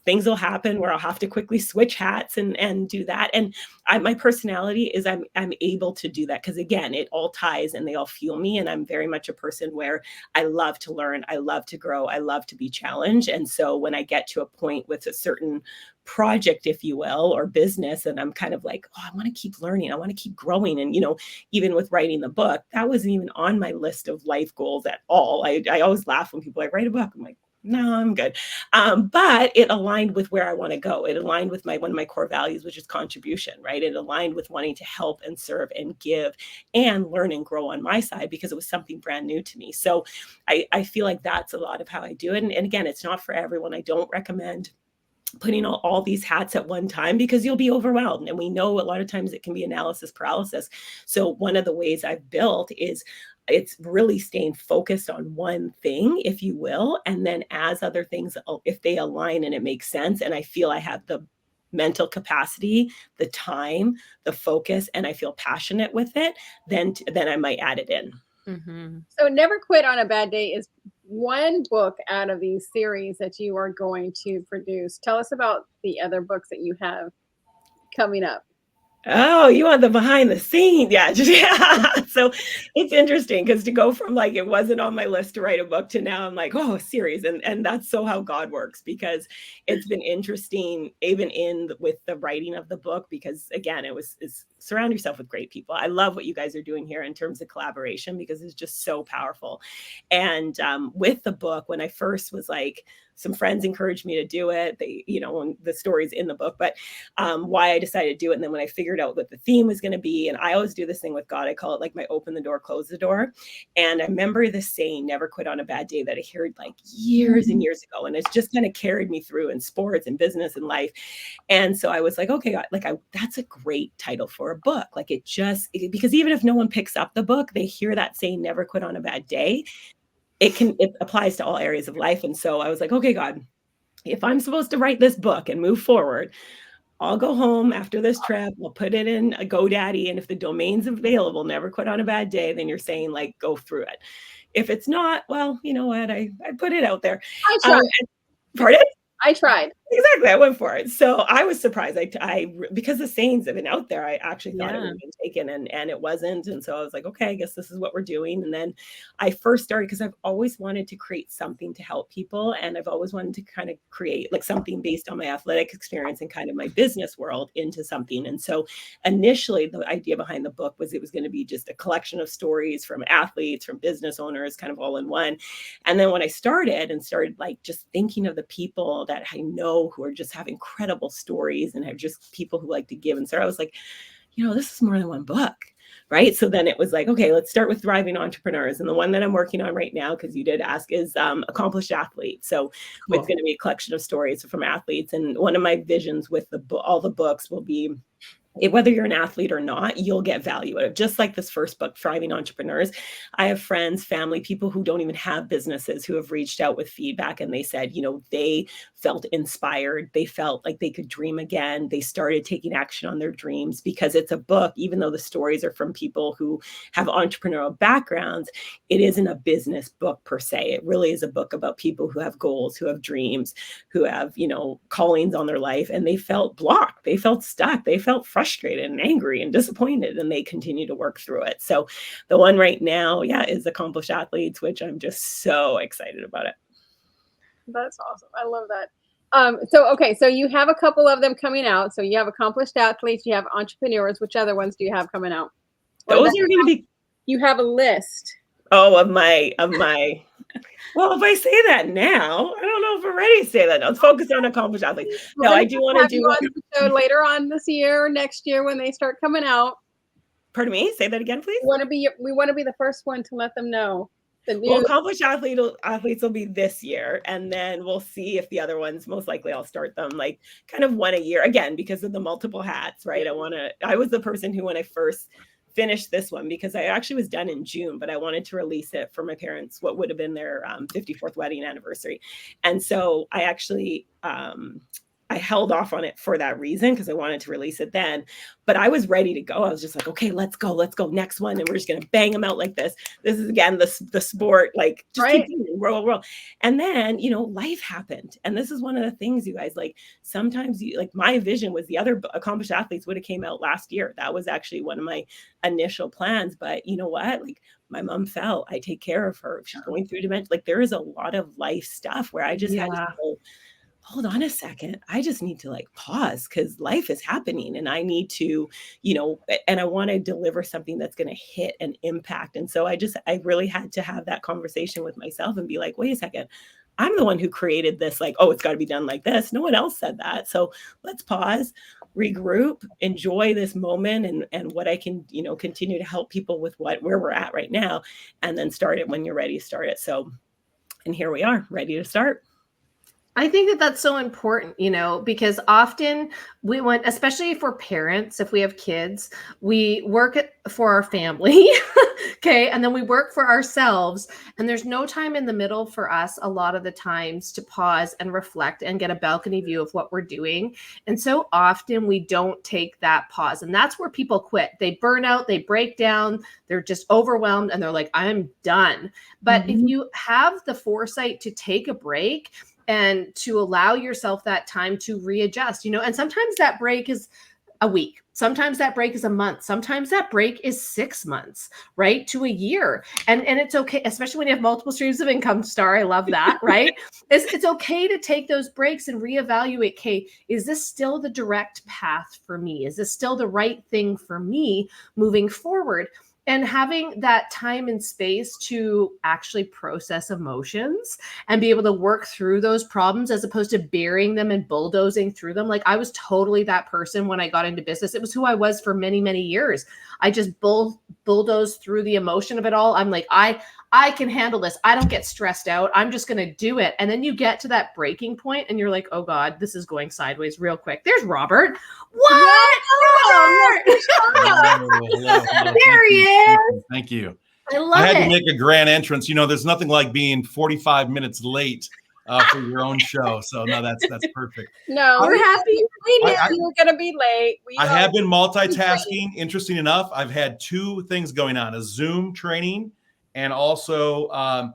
things will happen where I'll have to quickly switch hats and do that. And my personality is I'm able to do that because again, it all ties and they all fuel me. And I'm very much a person where I love to learn, I love to grow, I love to be challenged. And so when I get to a point with a certain project, if you will, or business, and I'm kind of like, oh, I want to keep learning, I want to keep growing. And, you know, even with writing the book, that wasn't even on my list of life goals at all. I always laugh when people like write a book. I'm like, no, I'm good. But it aligned with where I want to go. It aligned with one of my core values, which is contribution, right? It aligned with wanting to help and serve and give and learn and grow on my side because it was something brand new to me. So I feel like that's a lot of how I do it. And again, it's not for everyone. I don't recommend putting all these hats at one time because you'll be overwhelmed. And we know a lot of times it can be analysis paralysis. So one of the ways I've built is it's really staying focused on one thing, if you will. And then as other things, if they align and it makes sense, and I feel I have the mental capacity, the time, the focus, and I feel passionate with it, then I might add it in. Mm-hmm. So Never Quit on a Bad Day is one book out of these series that you are going to produce. Tell us about the other books that you have coming up. Oh, you want the behind the scenes? Yeah, So it's interesting because to go from like it wasn't on my list to write a book to now I'm like, oh, a series, and that's so how God works because it's been interesting even with the writing of the book because again it's surround yourself with great people. I love what you guys are doing here in terms of collaboration because it's just so powerful. And with the book, when I first was like, some friends encouraged me to do it. They, you know, the story's in the book, but why I decided to do it. And then when I figured out what the theme was going to be, and I always do this thing with God, I call it like my open the door, close the door. And I remember the saying, never quit on a bad day, that I heard like years and years ago. And it's just kind of carried me through in sports and business and life. And so I was like, okay, God, that's a great title for a book. Like because even if no one picks up the book, they hear that saying, never quit on a bad day. It applies to all areas of life. And so I was like, okay, God, if I'm supposed to write this book and move forward, I'll go home after this trip. We'll put it in a GoDaddy. And if the domain's available, never quit on a bad day, then you're saying like, go through it. If it's not, well, you know what? I put it out there. I tried. Pardon? I tried. Exactly. I went for it. So I was surprised. I because the sayings have been out there, I actually thought it would have been taken and it wasn't. And so I was like, okay, I guess this is what we're doing. And then I first started because I've always wanted to create something to help people. And I've always wanted to kind of create like something based on my athletic experience and kind of my business world into something. And so initially the idea behind the book was it was going to be just a collection of stories from athletes, from business owners, kind of all in one. And then when I started like just thinking of the people that I know who are just have incredible stories and have just people who like to give. And so I was like, you know, this is more than one book, right? So then it was like, okay, let's start with Thriving Entrepreneurs. And the one that I'm working on right now, because you did ask, is Accomplished Athlete. So It's going to be a collection of stories from athletes. And one of my visions with all the books will be whether you're an athlete or not, you'll get value out of it. Just like this first book, Thriving Entrepreneurs. I have friends, family, people who don't even have businesses who have reached out with feedback, and they said, they felt inspired. They felt like they could dream again. They started taking action on their dreams because it's a book, even though the stories are from people who have entrepreneurial backgrounds, it isn't a business book per se. It really is a book about people who have goals, who have dreams, who have, callings on their life, and they felt blocked. They felt stuck. They felt frustrated and angry and disappointed, and they continue to work through it. So the one right now, is Accomplished Athletes, which I'm just so excited about it. That's awesome. I love that. So you have a couple of them coming out. So you have Accomplished Athletes, you have Entrepreneurs. Which other ones do you have coming out? Those are going to be. You have a list. Oh, of my. Well, if I say that now, I don't know if we're ready to say that. Let's focus on Accomplished Athletes. No, I do want to do on the show later on this year or next year when they start coming out. Pardon me? Say that again, please. We want to be the first one to let them know. Well, Accomplished Athletes will be this year, and then we'll see if the other ones, most likely I'll start them like kind of one a year, again, because of the multiple hats, right? I was the person who, when I first finished this one, because I actually was done in June, but I wanted to release it for my parents, what would have been their 54th wedding anniversary. And so I actually, I held off on it for that reason, because I wanted to release it then, but I was ready to go. I was just like, okay, let's go next one. And we're just going to bang them out like this. This is again, the sport, like just right. keep doing, roll. And then, life happened. And this is one of the things, you guys, like sometimes my vision was the other Accomplished Athletes would have came out last year. That was actually one of my initial plans. But you know what? Like my mom fell, I take care of her. She's going through dementia. Like there is a lot of life stuff where I just had to go, hold on a second. I just need to pause, because life is happening and I need to, and I want to deliver something that's going to hit and impact. And so I really had to have that conversation with myself and be like, wait a second, I'm the one who created this, it's got to be done like this. No one else said that. So let's pause, regroup, enjoy this moment and what I can, continue to help people with where we're at right now, and then start it when you're ready to start it. So, and here we are, ready to start. I think that that's so important, because often we want, especially for parents, if we have kids, we work for our family, okay, and then we work for ourselves, and there's no time in the middle for us a lot of the times to pause and reflect and get a balcony view of what we're doing. And so often we don't take that pause, and that's where people quit. They burn out, they break down, they're just overwhelmed, and they're like, I'm done. But if you have the foresight to take a break and to allow yourself that time to readjust, and sometimes that break is a week. Sometimes that break is a month. Sometimes that break is 6 months, right? To a year. And it's okay, especially when you have multiple streams of income, Starr. I love that, right? It's okay to take those breaks and reevaluate, okay, is this still the direct path for me? Is this still the right thing for me moving forward? And having that time and space to actually process emotions and be able to work through those problems, as opposed to burying them and bulldozing through them. Like I was totally that person when I got into business. It was who I was for many, many years. I just bulldozed through the emotion of it all. I'm like, I can handle this. I don't get stressed out. I'm just going to do it. And then you get to that breaking point and you're like, oh God, this is going sideways real quick. There's Robert. What? Hello. There he is. Thank you. I had to make a grand entrance. There's nothing like being 45 minutes late for your own show. So no, that's perfect. No, we're happy. We knew you were going to be late. I have been multitasking. Interesting enough, I've had two things going on: a Zoom training, and also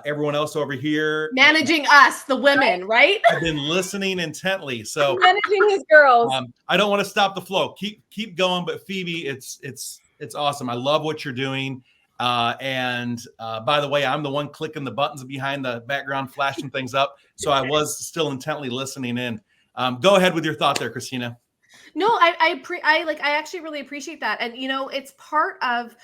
everyone else over here managing us, the women, right? I've been listening intently. So managing his girls. I don't want to stop the flow. Keep going, but Phebe, it's awesome. I love what you're doing. And by the way, I'm the one clicking the buttons behind the background, flashing things up. So I was still intently listening in. Go ahead with your thought there, Christina. No, I actually really appreciate that. And, it's part of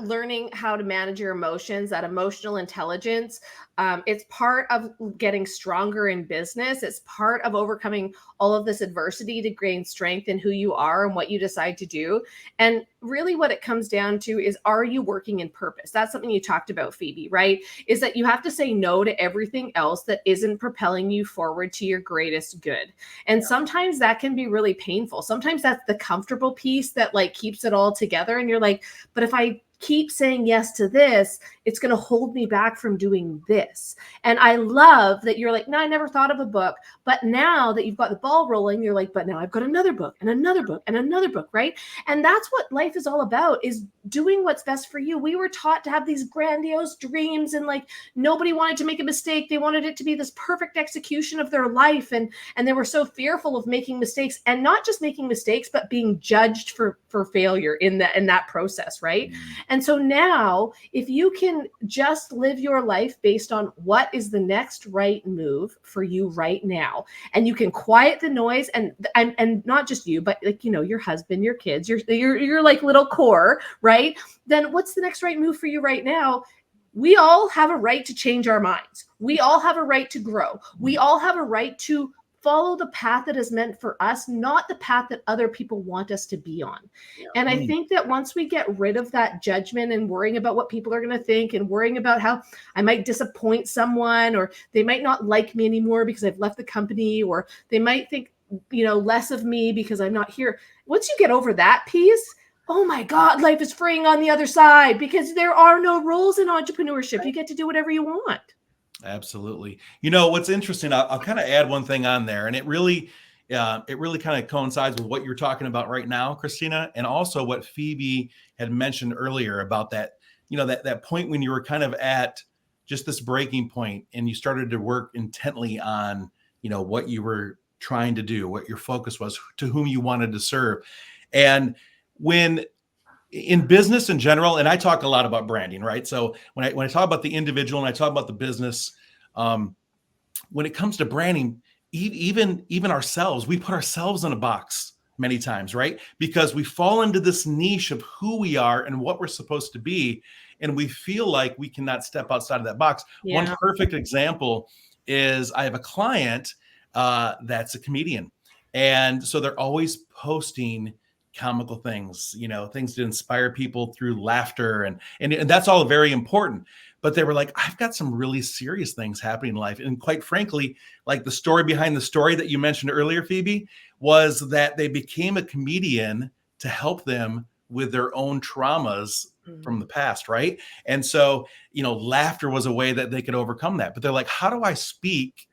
learning how to manage your emotions, that emotional intelligence. It's part of getting stronger in business. It's part of overcoming all of this adversity to gain strength in who you are and what you decide to do. And really what it comes down to is, are you working in purpose? That's something you talked about, Phoebe, right? Is that you have to say no to everything else that isn't propelling you forward to your greatest good. And sometimes that can be really painful. Sometimes that's the comfortable piece that like keeps it all together. And you're like, but if I keep saying yes to this, it's going to hold me back from doing this. And I love that you're like, no, I never thought of a book. But now that you've got the ball rolling, you're like, but now I've got another book and another book and another book, right? And that's what life is all about, is doing what's best for you. We were taught to have these grandiose dreams, and like nobody wanted to make a mistake. They wanted it to be this perfect execution of their life. And they were so fearful of making mistakes, and not just making mistakes, but being judged for failure in that process, right? And so now, if you can just live your life based on what is the next right move for you right now, and you can quiet the noise, and not just you, but like, you know, your husband, your kids, your like little core, right? Then what's the next right move for you right now? We all have a right to change our minds. We all have a right to grow. We all have a right to follow the path that is meant for us, not the path that other people want us to be on. And I think that once we get rid of that judgment and worrying about what people are going to think, and worrying about how I might disappoint someone, or they might not like me anymore because I've left the company, or they might think, you know, less of me because I'm not here. Once you get over that piece, oh my God, life is freeing on the other side, because there are no rules in entrepreneurship. You get to do whatever you want. Absolutely. You know, what's interesting, I'll kind of add one thing on there, and it really kind of coincides with what you're talking about right now, Christina, and also what Phoebe had mentioned earlier about that, you know, that point when you were kind of at just this breaking point and you started to work intently on, you know, what you were trying to do, what your focus was, to whom you wanted to serve. And when in business in general, and I talk a lot about branding, right? So when I talk about the individual and I talk about the business, when it comes to branding, even ourselves, we put ourselves in a box many times, right? Because we fall into this niche of who we are and what we're supposed to be, and we feel like we cannot step outside of that box. Yeah. One perfect example is I have a client that's a comedian, and so they're always posting comical things, you know, things to inspire people through laughter, and that's all very important. But they were like, I've got some really serious things happening in life. And quite frankly, like the story behind the story that you mentioned earlier, Phoebe, was that they became a comedian to help them with their own traumas from the past, right? And so, you know, laughter was a way that they could overcome that. But they're like, how do I speak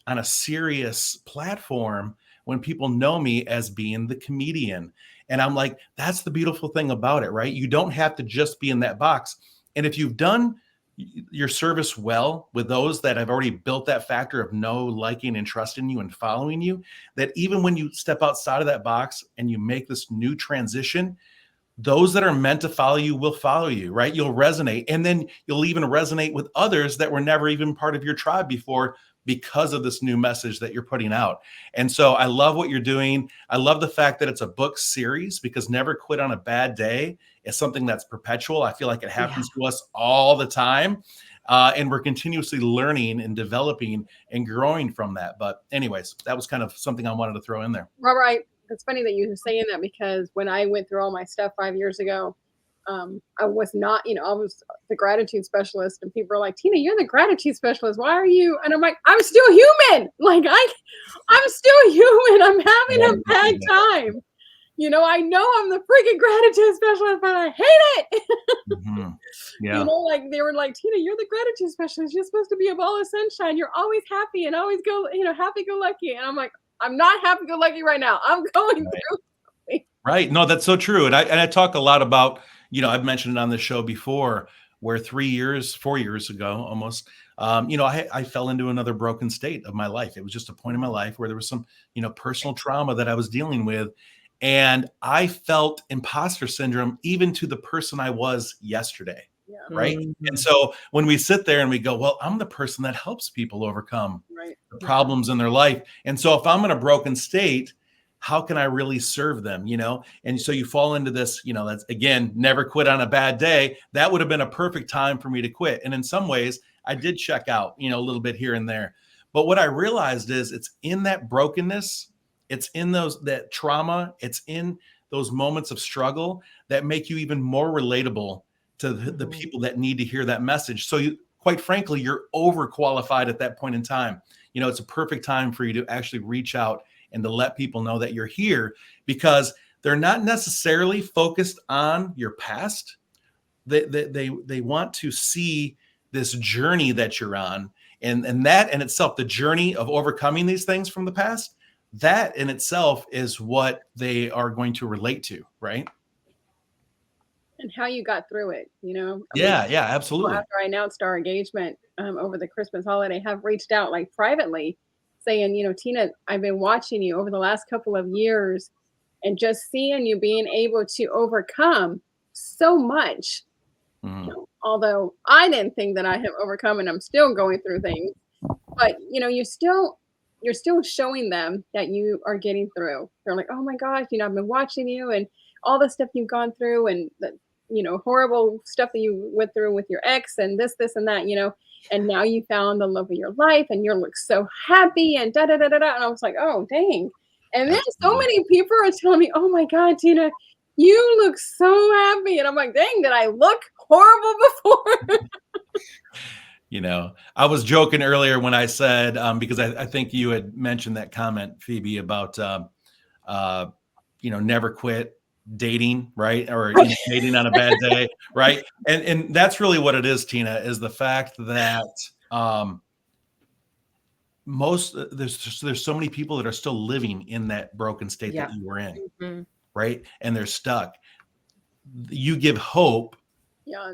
on a serious platform when people know me as being the comedian? And I'm like, that's the beautiful thing about it, right? You don't have to just be in that box. And if you've done your service well with those that have already built that factor of know, liking, and trusting you and following you, that even when you step outside of that box and you make this new transition, those that are meant to follow you will follow you, right? You'll resonate. And then you'll even resonate with others that were never even part of your tribe before, because of this new message that you're putting out. And so I love what you're doing. I love the fact that it's a book series, because Never Quit on a Bad Day is something that's perpetual. I feel like it happens to us all the time. And we're continuously learning and developing and growing from that. But anyways, that was kind of something I wanted to throw in there. Robert, it's funny that you're saying that, because when I went through all my stuff 5 years ago, I was not, you know, I was the gratitude specialist, and people are like, Tina, you're the gratitude specialist. Why are you? And I'm like, I'm still human. Like I'm still human. I'm having a bad time. You know, I know I'm the freaking gratitude specialist, but I hate it. Yeah. You know, like they were like, Tina, you're the gratitude specialist. You're supposed to be a ball of sunshine. You're always happy and always go, you know, happy go lucky. And I'm like, I'm not happy go lucky right now. I'm going through something. Right. No, that's so true. And I talk a lot about, you know, I've mentioned it on the show before, where 4 years ago, almost, you know, I fell into another broken state of my life. It was just a point in my life where there was some, you know, personal trauma that I was dealing with. And I felt imposter syndrome, even to the person I was yesterday. Yeah. Right. And so when we sit there and we go, well, I'm the person that helps people overcome the problems in their life. And so if I'm in a broken state, how can I really serve them? You know? And so you fall into this, you know, that's again, never quit on a bad day. That would have been a perfect time for me to quit. And in some ways I did check out, you know, a little bit here and there. But what I realized is it's in that brokenness, it's in that trauma, it's in those moments of struggle that make you even more relatable to the people that need to hear that message. So you, quite frankly, you're overqualified at that point in time. You know, it's a perfect time for you to actually reach out and to let people know that you're here, because they're not necessarily focused on your past. They want to see this journey that you're on, and that in itself, the journey of overcoming these things from the past, that in itself is what they are going to relate to, right? And how you got through it, you know? Yeah, absolutely. After I announced our engagement over the Christmas holiday, have reached out like privately saying, you know, Tina, I've been watching you over the last couple of years and just seeing you being able to overcome so much. Mhm. You know, although I didn't think that I have overcome, and I'm still going through things, but you know, you're still showing them that you are getting through. They're like, oh my gosh, you know, I've been watching you and all the stuff you've gone through, and the, you know, horrible stuff that you went through with your ex and this and that, you know, and now you found the love of your life and you look so happy and da da da da da. And I was like, oh dang. And then so many people are telling me, oh my God, Tina, you look so happy. And I'm like, dang, did I look horrible before? You know, I was joking earlier when I said, because I think you had mentioned that comment, Phoebe, about, you know, never quit dating, right? Or you know, dating on a bad day, right? And that's really what it is, Tina, is the fact that there's so many people that are still living in that broken state that you were in, right? And they're stuck. You give hope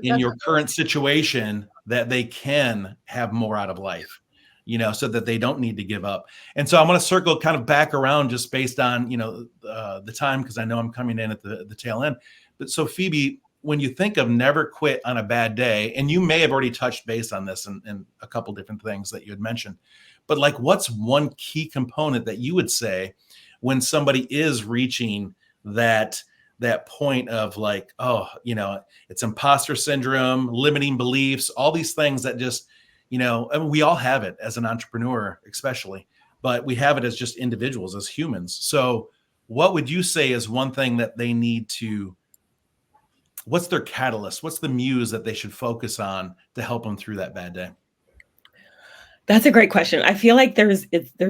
in your current situation that they can have more out of life, you know, so that they don't need to give up. And so I'm going to circle kind of back around just based on, you know, the time, because I know I'm coming in at the tail end. But so Phoebe, when you think of never quit on a bad day, and you may have already touched base on this and a couple different things that you had mentioned, but like, what's one key component that you would say when somebody is reaching that point of like, oh, you know, it's imposter syndrome, limiting beliefs, all these things that just, you know, I mean, we all have it as an entrepreneur, especially, but we have it as just individuals, as humans. So what would you say is one thing that they need to, what's their catalyst? What's the muse that they should focus on to help them through that bad day? That's a great question. I feel like there's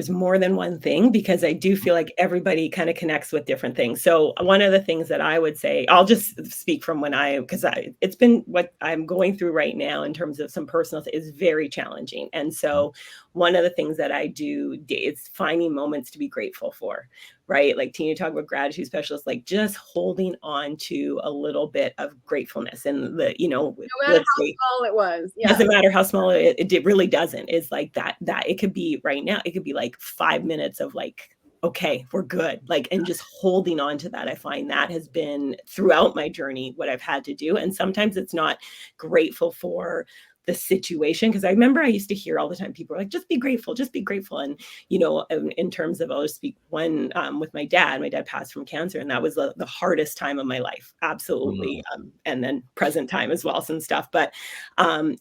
more than one thing, because I do feel like everybody kind of connects with different things. So one of the things that I would say, I'll just speak from it's been what I'm going through right now in terms of some personal is very challenging. And so one of the things that I do is finding moments to be grateful for, right? Like Tina talked about gratitude specialists, like just holding on to a little bit of gratefulness. And the, you know, no matter how small it was. Yeah. Doesn't matter how small it really doesn't. It's like that it could be right now, it could be like 5 minutes of like, okay, we're good. Like, and just holding on to that. I find that has been throughout my journey, what I've had to do. And sometimes it's not grateful for the situation. Because I remember I used to hear all the time, people were like, just be grateful, just be grateful. And, you know, in terms of, I'll just speak one with my dad passed from cancer. And that was the hardest time of my life. Absolutely. And then present time as well, some stuff. But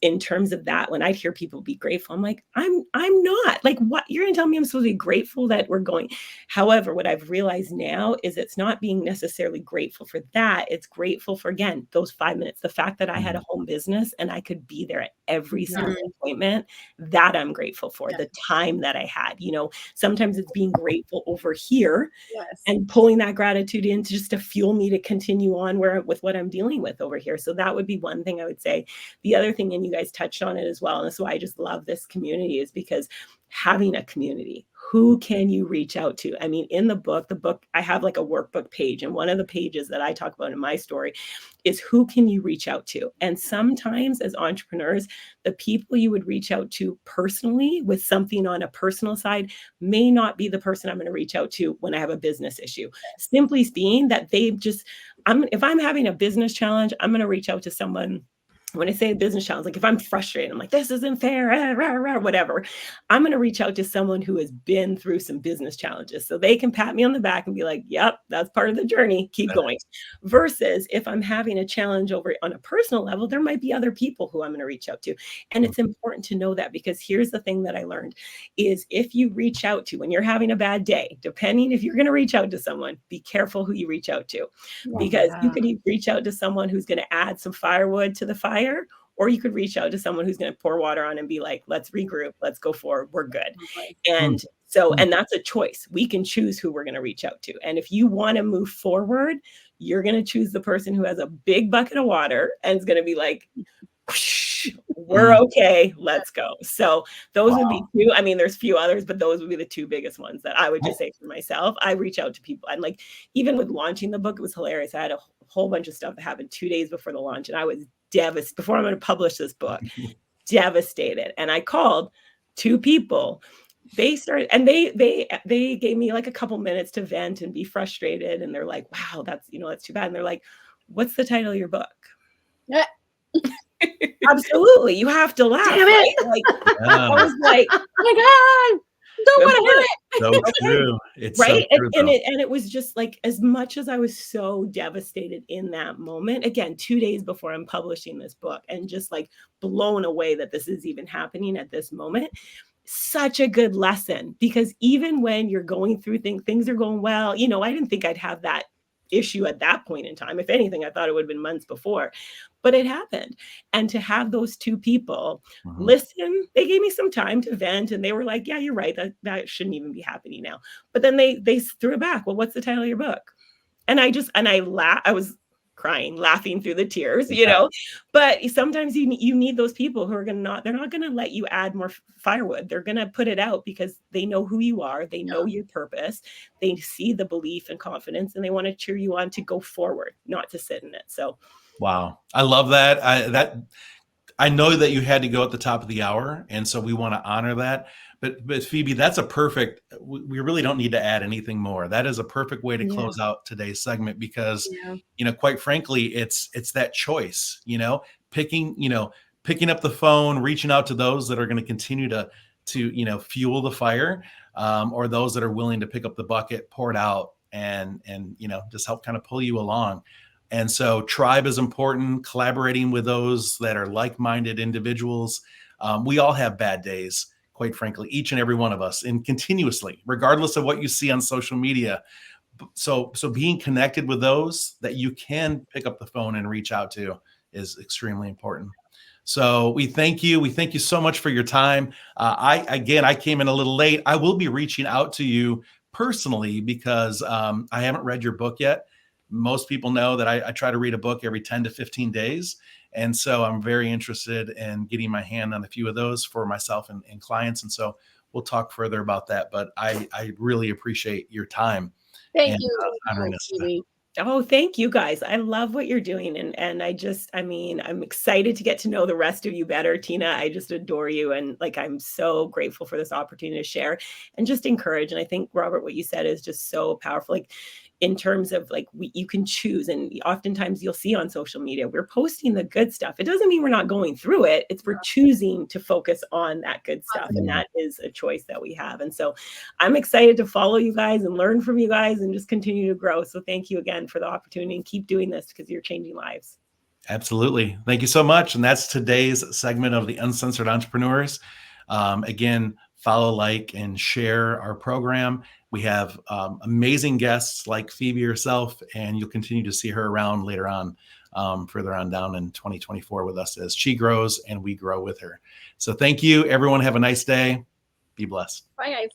in terms of that, when I'd hear people be grateful, I'm like, I'm not like, what you're going to tell me I'm supposed to be grateful that we're going. However, what I've realized now is it's not being necessarily grateful for that. It's grateful for, again, those 5 minutes, the fact that I had a home business and I could be there at every single appointment, that I'm grateful for. The time that I had, you know, sometimes it's being grateful over here and pulling that gratitude in just to fuel me to continue on with what I'm dealing with over here. So that would be one thing I would say. The other thing, and you guys touched on it as well, and that's why I just love this community, is because having a community, who can you reach out to? I mean, in the book, I have like a workbook page, and one of the pages that I talk about in my story is who can you reach out to? And sometimes as entrepreneurs, the people you would reach out to personally with something on a personal side may not be the person I'm going to reach out to when I have a business issue. Simply being that if I'm having a business challenge, I'm going to reach out to someone when I say business challenge, like if I'm frustrated, I'm like, this isn't fair, whatever, I'm going to reach out to someone who has been through some business challenges so they can pat me on the back and be like, yep, that's part of the journey. Keep going. Versus if I'm having a challenge over on a personal level, there might be other people who I'm going to reach out to. And it's important to know that, because here's the thing that I learned is if you reach out to, when you're having a bad day, depending if you're going to reach out to someone, be careful who you reach out to, because you could reach out to someone who's going to add some firewood to the fire, or you could reach out to someone who's going to pour water on and be like, let's regroup, let's go forward, we're good. And so, and that's a choice. We can choose who we're going to reach out to. And if you want to move forward, you're going to choose the person who has a big bucket of water and is going to be like, we're okay, let's go. So those would be two. I mean, there's a few others, but those would be the two biggest ones that I would just say for myself. I reach out to people, and like, even with launching the book, it was hilarious. I had a whole bunch of stuff that happened 2 days before the launch, and I was devastated before I'm going to publish this book, devastated. And I called 2 people. They started, and they gave me like a couple minutes to vent and be frustrated. And they're like, wow, that's too bad. And they're like, what's the title of your book? Yeah. Absolutely. You have to laugh. Damn it. Right? Like, I was like, Oh my God, don't want to hear it. So true. It's right. So true, and it was just like, as much as I was so devastated in that moment, again, 2 days before I'm publishing this book, and just like blown away that this is even happening at this moment. Such a good lesson, because even when you're going through things are going well, I didn't think I'd have that issue at that point in time. If anything, I thought it would have been months before, but it happened. And to have those 2 people listen, they gave me some time to vent, and they were like, yeah, you're right, that shouldn't even be happening now. But then they threw it back. Well, what's the title of your book? And I was crying, laughing through the tears, but sometimes you need those people who are they're not going to let you add more firewood. They're going to put it out because they know who you are. They know your purpose. They see the belief and confidence, and they want to cheer you on to go forward, not to sit in it. So, wow. I love that. I know that you had to go at the top of the hour, and so we want to honor that. But Phebe, that's a perfect, we really don't need to add anything more. That is a perfect way to close out today's segment, because, quite frankly, it's that choice, picking up the phone, reaching out to those that are going to continue to fuel the fire, or those that are willing to pick up the bucket, pour it out, and just help kind of pull you along. And so tribe is important, collaborating with those that are like-minded individuals. We all have bad days, quite frankly, each and every one of us, and continuously, regardless of what you see on social media. So being connected with those that you can pick up the phone and reach out to is extremely important. So we thank you. We thank you so much for your time. I came in a little late. I will be reaching out to you personally, because I haven't read your book yet. Most people know that I try to read a book every 10 to 15 days. And so I'm very interested in getting my hand on a few of those for myself and clients. And so we'll talk further about that. But I really appreciate your time. Thank you. Honoring us. Oh, thank you guys. I love what you're doing. And I'm excited to get to know the rest of you better. Tina, I just adore you. And like, I'm so grateful for this opportunity to share and just encourage. And I think, Robert, what you said is just so powerful. Like, in terms of like, you can choose. And oftentimes you'll see on social media, we're posting the good stuff. It doesn't mean we're not going through it. It's we're choosing to focus on that good stuff. And that is a choice that we have. And so I'm excited to follow you guys and learn from you guys and just continue to grow. So thank you again for the opportunity, and keep doing this, because you're changing lives. Absolutely. Thank you so much. And that's today's segment of the Uncensored Entrepreneurs. Again, follow, like, and share our program. We have amazing guests like Phebe herself, and you'll continue to see her around later on, further on down in 2024 with us as she grows and we grow with her. So thank you, everyone. Have a nice day. Be blessed. Bye, guys.